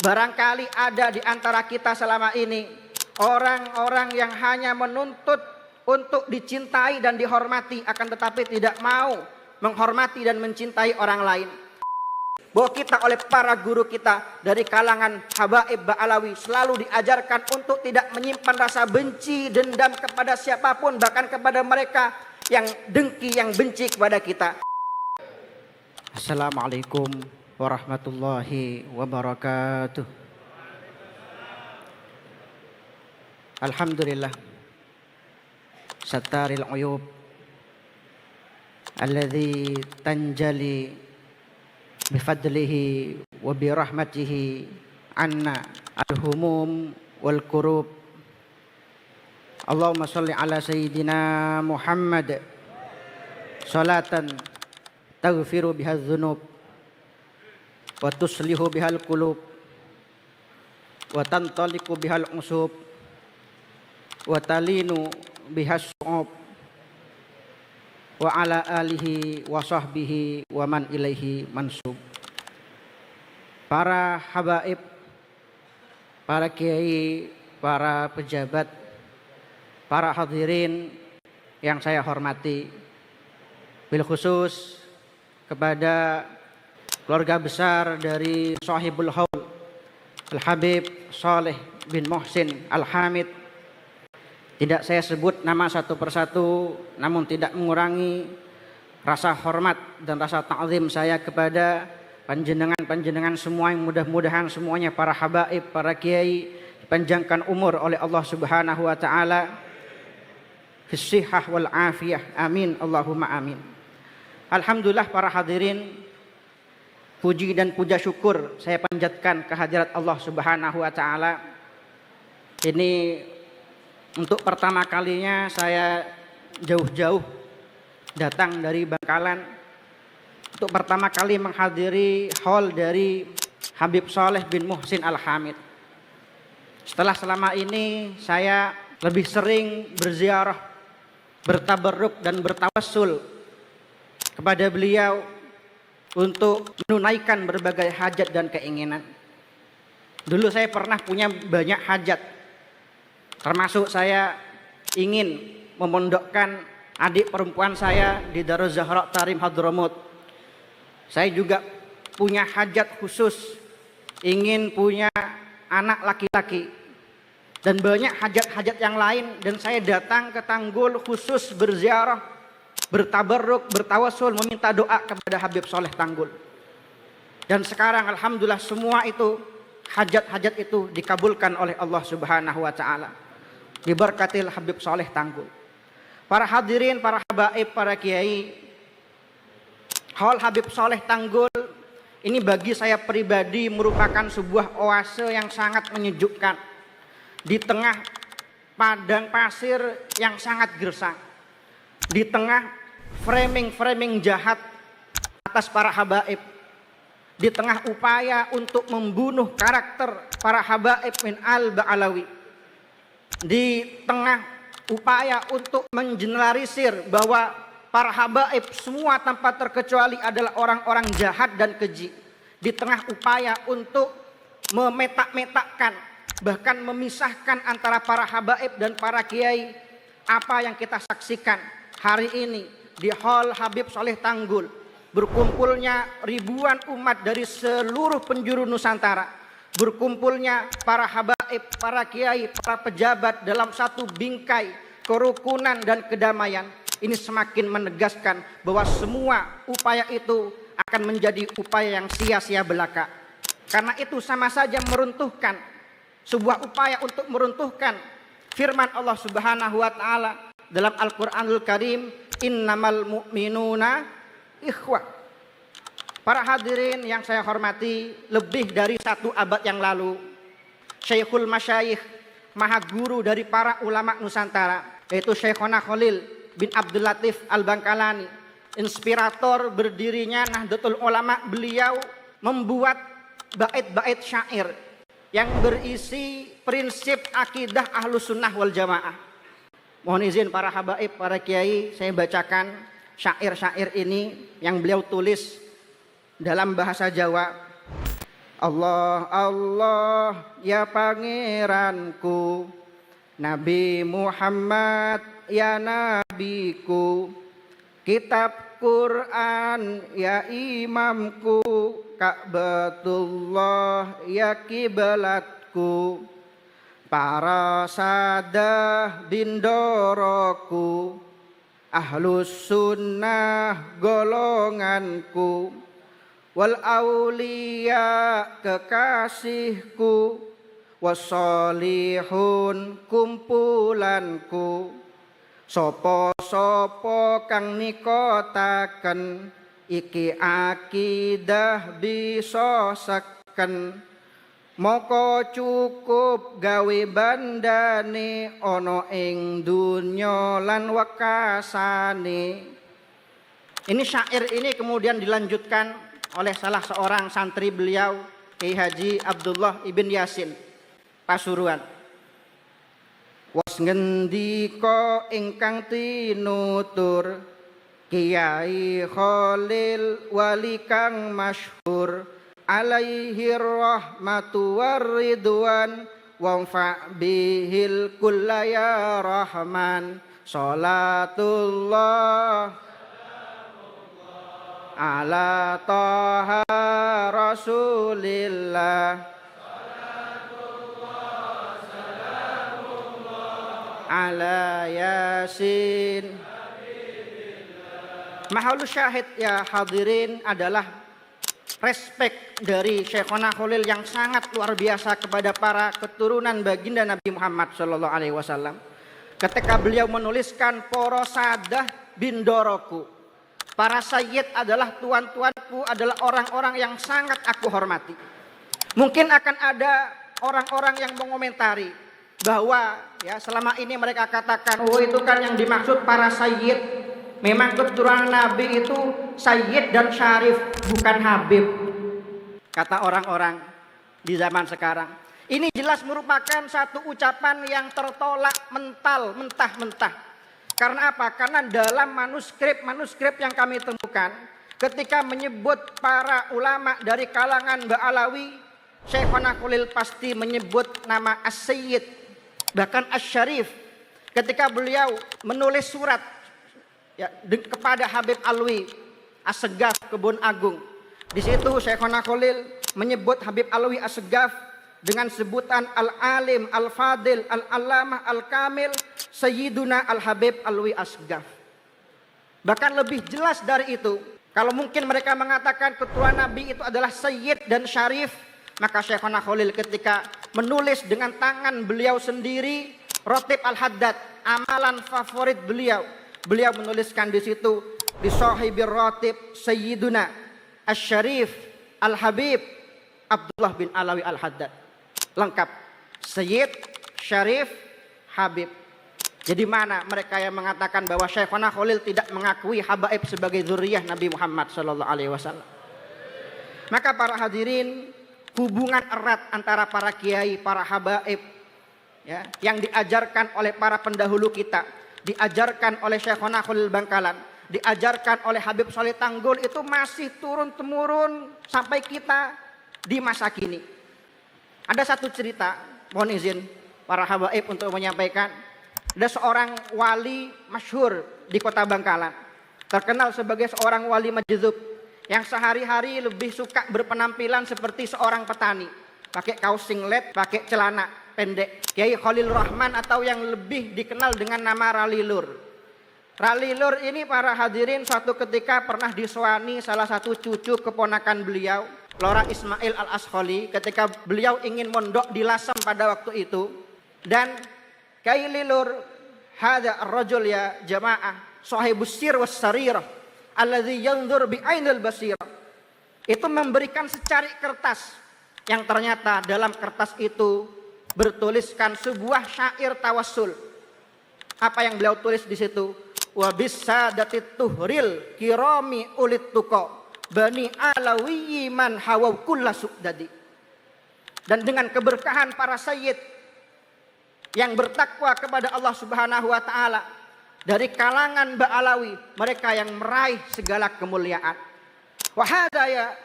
Barangkali ada di antara kita selama ini orang-orang yang hanya menuntut untuk dicintai dan dihormati, akan tetapi tidak mau menghormati dan mencintai orang lain. Bahwa kita oleh para guru kita dari kalangan Habaib Ba'alawi selalu diajarkan untuk tidak menyimpan rasa benci, dendam kepada siapapun, bahkan kepada mereka yang dengki, yang benci kepada kita. Assalamualaikum warahmatullahi wabarakatuh. Alhamdulillah sataril uyub alladzi tanjali bifadlihi wa birahmatihi anna al-humum wal kurub. Allahumma sholli ala sayyidina Muhammad salatan taghfiru biha dzunub wa tuslihu bihal qulub wa tantaliqu bihal usub wa talinu bihas su'ub wa ala alihi wa sahbihi wa man ilaihi mansub. Para habaib, para kiai, para pejabat, para hadirin yang saya hormati, bil khusus kepada keluarga besar dari Shahibul Haul Al-Habib Saleh bin Muhsin Al-Hamid. Tidak saya sebut nama satu persatu, namun tidak mengurangi rasa hormat dan rasa ta'zim saya kepada panjenengan semua, yang mudah-mudahan semuanya para habaib, para kiai dipanjangkan umur oleh Allah Subhanahu wa taala, fis-shihah wal afiyah. Amin Allahumma amin. Alhamdulillah para hadirin, puji dan puja syukur saya panjatkan kehadirat Allah Subhanahu wa taala. Ini untuk pertama kalinya saya jauh-jauh datang dari Bangkalan untuk pertama kali menghadiri haul dari Habib Saleh bin Muhsin Al-Hamid. Setelah selama ini saya lebih sering berziarah, bertabarruk dan bertawassul kepada beliau untuk menunaikan berbagai hajat dan keinginan. Dulu saya pernah punya banyak hajat, termasuk saya ingin memondokkan adik perempuan saya di Darul Zahra Tarim Hadramut. Saya juga punya hajat khusus, ingin punya anak laki-laki, dan banyak hajat-hajat yang lain. Dan saya datang ke Tanggul khusus berziarah, bertabarruk, bertawassul, meminta doa kepada Habib Saleh Tanggul. Dan sekarang alhamdulillah semua itu, hajat-hajat itu dikabulkan oleh Allah Subhanahu wa taala diberkatil Habib Saleh Tanggul. Para hadirin, para habaib, para kiai, haul Habib Saleh Tanggul ini bagi saya pribadi merupakan sebuah oase yang sangat menyejukkan di tengah padang pasir yang sangat gersang, di tengah framing jahat atas para habaib, di tengah upaya untuk membunuh karakter para habaib min al-Ba'alawi, di tengah upaya untuk mengeneralisir bahwa para habaib semua tanpa terkecuali adalah orang-orang jahat dan keji, di tengah upaya untuk memetak-metakkan, bahkan memisahkan antara para habaib dan para kiai. Apa yang kita saksikan hari ini di Haul Habib Saleh Tanggul, berkumpulnya ribuan umat dari seluruh penjuru Nusantara, berkumpulnya para habaib, para kiai, para pejabat dalam satu bingkai kerukunan dan kedamaian. Ini semakin menegaskan bahwa semua upaya itu akan menjadi upaya yang sia-sia belaka. Karena itu sama saja meruntuhkan, sebuah upaya untuk meruntuhkan firman Allah Subhanahu wa taala dalam Al-Qur'anul Karim, innamal mu'minuna ikhwah. Para hadirin yang saya hormati, lebih dari 1 abad yang lalu, Syekhul Masyayikh, maha guru dari para ulama Nusantara, yaitu Syekhona Khalil bin Abdul Latif Al-Bangkalani, inspirator berdirinya Nahdlatul Ulama, beliau membuat bait-bait syair yang berisi prinsip akidah Ahlus Sunnah wal Jamaah. Mohon izin para habaib, para kiai, saya bacakan syair-syair ini yang beliau tulis dalam bahasa Jawa. Allah Allah ya pangeranku, Nabi Muhammad ya nabiku, kitab Quran ya imamku, Ka'batullah ya kiblatku, para sadah bindoroku, ahlus sunnah golonganku, wal aulia kekasihku, wassolihun kumpulanku. Sopo-sopo kang nikotaken iki akidah bisa seken, moko cukup gawe bandane ana ing dunya lan wekasane. Ini syair ini kemudian dilanjutkan oleh salah seorang santri beliau, Kiai Haji Abdullah ibn Yasin Pasuruan. Was ngendika ingkang tinutur Kiai Khalil wali kang masyhur, alaihi rahmatu waridwan wanfa bihil kullaya rahman. Salatullah ala taha rasulillah, ala yasin. Mahalus syahid ya hadirin adalah respek dari Syekhona Khalil yang sangat luar biasa kepada para keturunan baginda Nabi Muhammad SAW. Ketika beliau menuliskan para sadah bindoroku, para sayyid adalah tuan-tuanku, adalah orang-orang yang sangat aku hormati. Mungkin akan ada orang-orang yang mengomentari bahwa ya selama ini mereka katakan, oh itu kan yang dimaksud para sayyid. Memang keturunan Nabi itu sayyid dan syarif, bukan habib, kata orang-orang di zaman sekarang. Ini jelas merupakan satu ucapan yang tertolak mentah-mentah. Karena apa? Karena dalam manuskrip yang kami temukan, ketika menyebut para ulama dari kalangan Ba'alawi, Syekhona Khalil pasti menyebut nama As-Sayyid, bahkan As-Syarif. Ketika beliau menulis surat ya, kepada Habib Alwi Assegaf Kebun Agung, di situ Syekhona Khalil menyebut Habib Alwi Assegaf dengan sebutan Al-Alim, Al-Fadil, Al-Allamah, Al-Kamil, Sayyiduna Al-Habib Alwi Assegaf. Bahkan lebih jelas dari itu, kalau mungkin mereka mengatakan keturunan Nabi itu adalah Sayyid dan Syarif, maka Syekhona Khalil ketika menulis dengan tangan beliau sendiri Rotib Al-Haddad, amalan favorit beliau, beliau menuliskan di situ bi sahibir Rotib Sayyiduna Asy-Syarif Al-Habib Abdullah bin Alawi Al-Haddad. Lengkap, Sayyid, Syarif, Habib. Jadi mana mereka yang mengatakan bahwa Syekhona Khalil tidak mengakui habaib sebagai zuriyah Nabi Muhammad SAW? Maka para hadirin, hubungan erat antara para kiai, para habaib ya, yang diajarkan oleh para pendahulu kita, diajarkan oleh Syekhona Khalil Bangkalan, diajarkan oleh Habib Sholih Tanggul, itu masih turun-temurun sampai kita di masa kini. Ada satu cerita, mohon izin para habaib untuk menyampaikan. Ada seorang wali masyhur di kota Bangkalan, terkenal sebagai seorang wali majdzub yang sehari-hari lebih suka berpenampilan seperti seorang petani, pakai kaos singlet, pakai celana pendek. Kiai Khalil Rahman atau yang lebih dikenal dengan nama Ralilur. Ralilur ini para hadirin suatu ketika pernah disewani salah satu cucu keponakan beliau, Lora Ismail Al-Askholi, ketika beliau ingin mondok di Lasem pada waktu itu. Dan Kiai Lilur, hadza ar-rajul ya jamaah, sahibus sir was sarirah, alladzi yanzur bi ainil basirah. Itu memberikan secarik kertas yang ternyata dalam kertas itu bertuliskan sebuah syair tawassul. Apa yang beliau tulis di situ? Wa bisadatit tuhril kirami ulit tuqa bani alawiyyi man hawaw kulla su'dadi. Dan dengan keberkahan para sayyid yang bertakwa kepada Allah Subhanahu wa taala dari kalangan Ba'alawi, mereka yang meraih segala kemuliaan. Wa hadza ya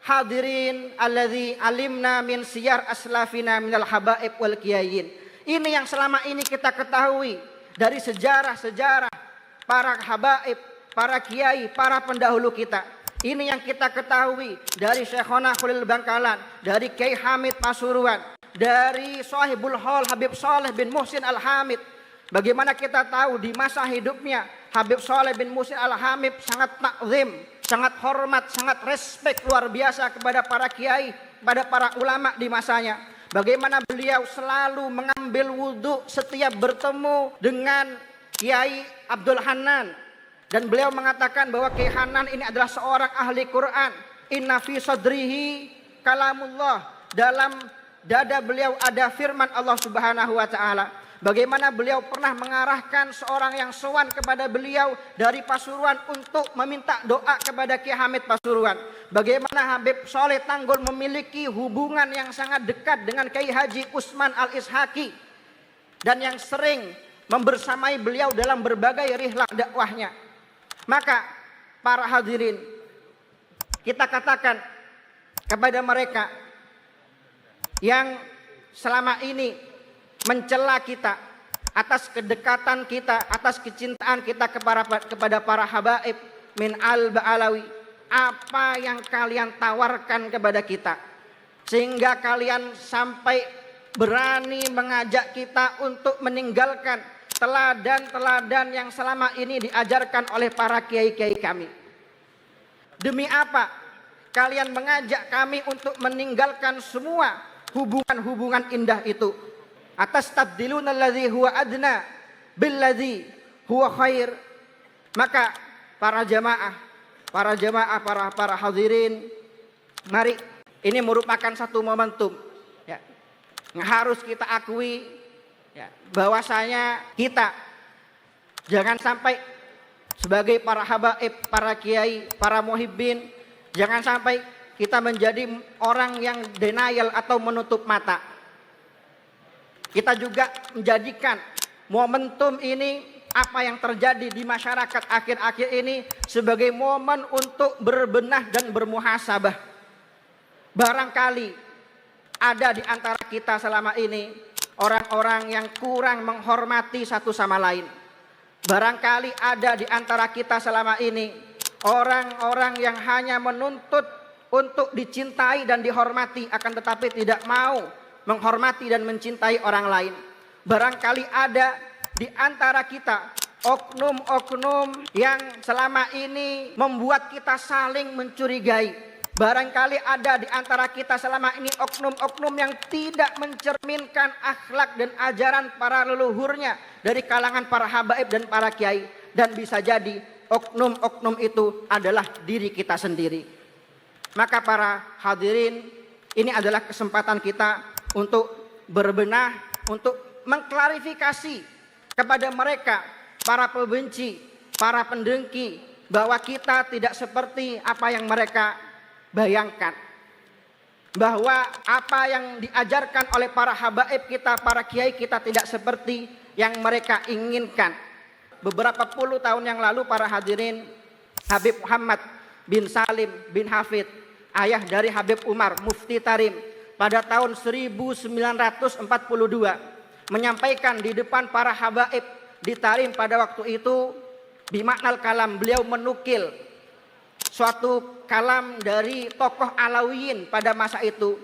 hadirin alladzi alimna min siyar aslafina minal habaib wal kiyayin. Ini yang selama ini kita ketahui dari sejarah-sejarah para habaib, para kiai, para pendahulu kita. Ini yang kita ketahui dari Syekhona Khalil Bangkalan, dari Kiai Hamid Pasuruan, dari Sahibul Hal Habib Saleh bin Muhsin Al-Hamid. Bagaimana kita tahu di masa hidupnya Habib Saleh bin Muhsin Al-Hamid sangat takzim, sangat hormat, sangat respek luar biasa kepada para kiai, kepada para ulama di masanya. Bagaimana beliau selalu mengambil wudhu setiap bertemu dengan Kiai Abdul Hanan. Dan beliau mengatakan bahwa Kiai Hanan ini adalah seorang ahli Quran. Inna fi sadrihi kalamullah. Dalam dada beliau ada firman Allah Subhanahu wa taala. Bagaimana beliau pernah mengarahkan seorang yang sowan kepada beliau dari Pasuruan untuk meminta doa kepada Kiai Hamid Pasuruan. Bagaimana Habib Saleh Tanggul memiliki hubungan yang sangat dekat dengan Kiai Haji Usman Al-Ishaqi. Dan yang sering membersamai beliau dalam berbagai rihlah dakwahnya. Maka para hadirin, kita katakan kepada mereka yang selama ini mencela kita atas kedekatan kita, atas kecintaan kita kepada para habaib min al-Ba'alawi, apa yang kalian tawarkan kepada kita sehingga kalian sampai berani mengajak kita untuk meninggalkan teladan-teladan yang selama ini diajarkan oleh para kiai-kiai kami. Demi apa kalian mengajak kami untuk meninggalkan semua hubungan-hubungan indah itu? Atas tabdiluna alladhi huwa adna billadhi huwa khair. Maka para jamaah, para hadirin, mari, ini merupakan satu momentum ya, yang harus kita akui ya, bahwasanya kita jangan sampai sebagai para habaib, para kiai, para muhibbin, jangan sampai kita menjadi orang yang denial atau menutup mata. Kita juga menjadikan momentum ini, apa yang terjadi di masyarakat akhir-akhir ini, sebagai momen untuk berbenah dan bermuhasabah. Barangkali ada di antara kita selama ini orang-orang yang kurang menghormati satu sama lain. Barangkali ada di antara kita selama ini orang-orang yang hanya menuntut untuk dicintai dan dihormati, akan tetapi tidak mau menghormati dan mencintai orang lain. Barangkali ada di antara kita oknum-oknum yang selama ini membuat kita saling mencurigai. Barangkali ada di antara kita selama ini oknum-oknum yang tidak mencerminkan akhlak dan ajaran para leluhurnya dari kalangan para habaib dan para kiai. Dan bisa jadi oknum-oknum itu adalah diri kita sendiri. Maka para hadirin, ini adalah kesempatan kita untuk berbenah, untuk mengklarifikasi kepada mereka, para pembenci, para pendengki, bahwa kita tidak seperti apa yang mereka bayangkan. Bahwa apa yang diajarkan oleh para habaib kita, para kiai kita tidak seperti yang mereka inginkan. Beberapa puluh tahun yang lalu para hadirin, Habib Muhammad bin Salim bin Hafid, ayah dari Habib Umar Mufti Tarim, pada tahun 1942 menyampaikan di depan para habaib di Tarim pada waktu itu, bimaknal kalam, beliau menukil suatu kalam dari tokoh Alawiyin pada masa itu.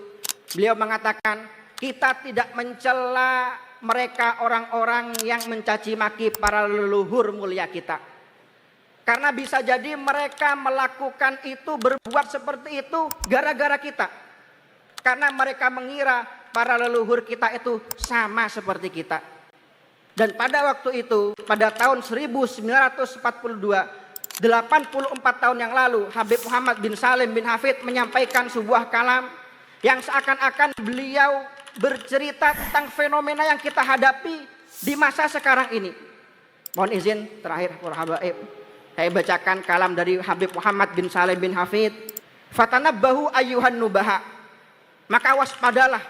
Beliau mengatakan, kita tidak mencela mereka orang-orang yang mencaci maki para leluhur mulia kita, karena bisa jadi mereka melakukan itu, berbuat seperti itu gara-gara kita, karena mereka mengira para leluhur kita itu sama seperti kita. Dan pada waktu itu, pada tahun 1942, 84 tahun yang lalu, Habib Muhammad bin Salim bin Hafid menyampaikan sebuah kalam yang seakan-akan beliau bercerita tentang fenomena yang kita hadapi di masa sekarang ini. Mohon izin terakhir para habaib, saya bacakan kalam dari Habib Muhammad bin Salim bin Hafid. Fatanabbahu ayyuhan nubaha, maka waspadalah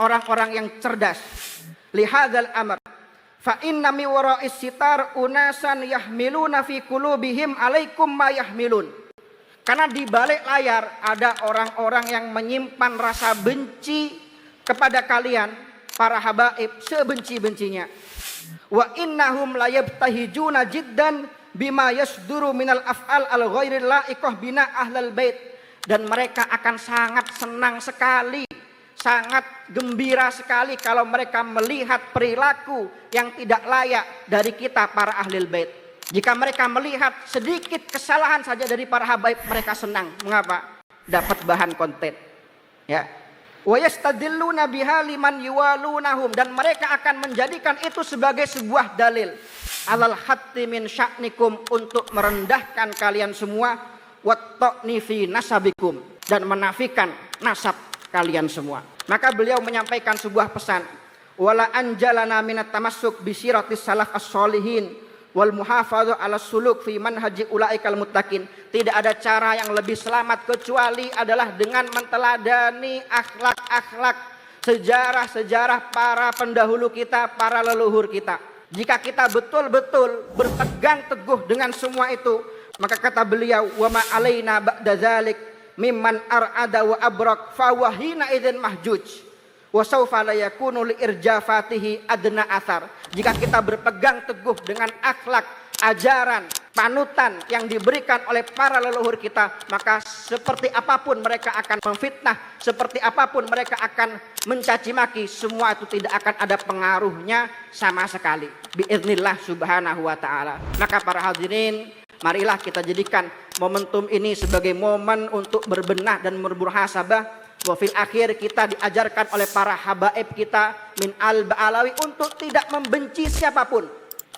orang-orang yang cerdas. Lihadzal amr, fa inna mi wara'is sitar unasan yahmiluna fi qulubihim alaikum ma yahmilun. Karena di balik layar ada orang-orang yang menyimpan rasa benci kepada kalian para habaib sebenci-bencinya. Wa innahum layabtahijuna jiddan bima yasduru minal af'al al ghairil la'iqah bina ahlal bait. Dan mereka akan sangat senang sekali, sangat gembira sekali kalau mereka melihat perilaku yang tidak layak dari kita para ahlul bait. Jika mereka melihat sedikit kesalahan saja dari para habaib, mereka senang. Mengapa? Dapat bahan konten. Ya. Wa yastadilluna biha liman yuwalunahum, dan mereka akan menjadikan itu sebagai sebuah dalil alal hatti min sya'nikum, untuk merendahkan kalian semua, wa ta'ni fi nasabikum, dan menafikan nasab kalian semua. Maka beliau menyampaikan sebuah pesan, wala anjalana minat tamassuk bi siratis salaf as-solihin wal muhafadzah ala suluk fi manhaji ulaikal muttaqin. Tidak ada cara yang lebih selamat kecuali adalah dengan menteladani akhlak-akhlak, sejarah-sejarah para pendahulu kita, para leluhur kita. Jika kita betul-betul berpegang teguh dengan semua itu, maka kata beliau, wa ma alaina ba'da dzalik mimman ar'ada wa abrak fa wahina idzin mahjuj wa sawfa la yakunu li irjafatihi adna athar. Jika kita berpegang teguh dengan akhlak, ajaran, panutan yang diberikan oleh para leluhur kita, maka seperti apapun mereka akan memfitnah, seperti apapun mereka akan mencaci maki, semua itu tidak akan ada pengaruhnya sama sekali. Biiznillah subhanahu wa ta'ala. Maka para hadirin, marilah kita jadikan momentum ini sebagai momen untuk berbenah dan bermuhasabah. Wa fil akhir, kita diajarkan oleh para habaib kita min al-Ba'alawi untuk tidak membenci siapapun.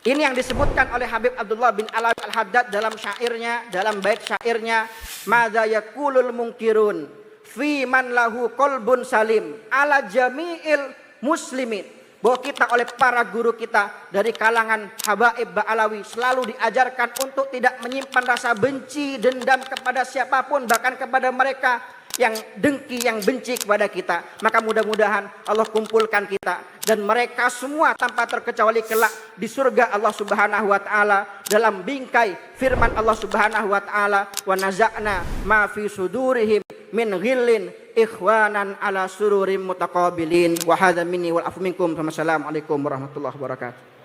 Ini yang disebutkan oleh Habib Abdullah bin Alawi al-Haddad dalam syairnya, dalam bait syairnya, madza yaqulul munkirun fi man lahu qalbun salim ala jami'il muslimin. Bahwa kita oleh para guru kita dari kalangan habaib Ba'alawi selalu diajarkan untuk tidak menyimpan rasa benci, dendam kepada siapapun, bahkan kepada mereka yang dengki, yang benci kepada kita. Maka mudah-mudahan Allah kumpulkan kita dan mereka semua tanpa terkecuali kelak di surga Allah Subhanahu wa taala, dalam bingkai firman Allah Subhanahu wa taala, wa naza'na ma fi sudurihim min ghillin ikhwanan ala sururim mutaqabilin. Wa hadza minni wal afu minkum. Wassalamualaikum warahmatullahi wabarakatuh.